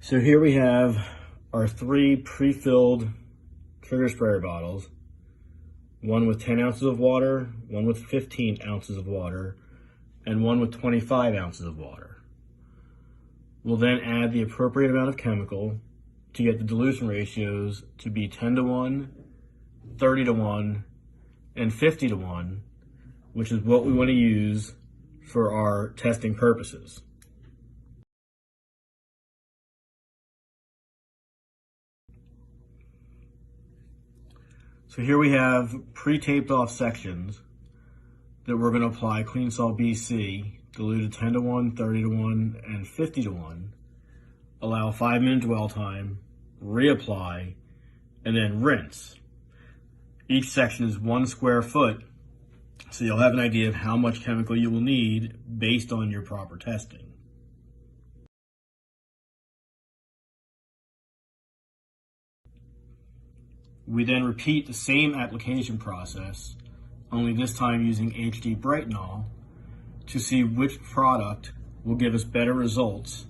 So here we have our 3 pre-filled trigger sprayer bottles, one with 10 ounces of water, one with 15 ounces of water, and one with 25 ounces of water. We'll then add the appropriate amount of chemical to get the dilution ratios to be 10-to-1, 30-to-1, and 50-to-1, which is what we want to use for our testing purposes. So here we have pre-taped off sections that we're going to apply Cleansol BC, diluted 10-to-1, 30-to-1, and 50-to-1, allow a 5-minute dwell time, reapply, and then rinse. Each section is 1 square foot, so you'll have an idea of how much chemical you will need based on your proper testing. We then repeat the same application process, only this time using HD Britenol, to see which product will give us better results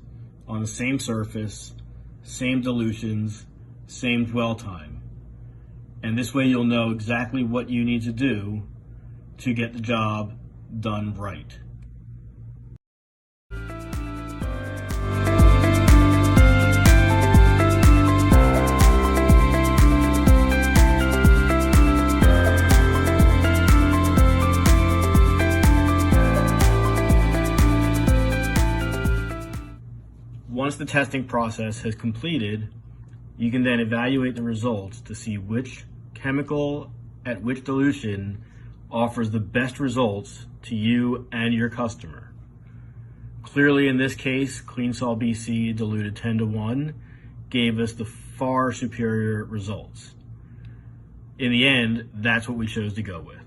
on the same surface, same dilutions, same dwell time. And this way you'll know exactly what you need to do to get the job done right. Once the testing process has completed, you can then evaluate the results to see which chemical at which dilution offers the best results to you and your customer. Clearly in this case, Cleansol BC diluted 10-to-1 gave us the far superior results. In the end, that's what we chose to go with.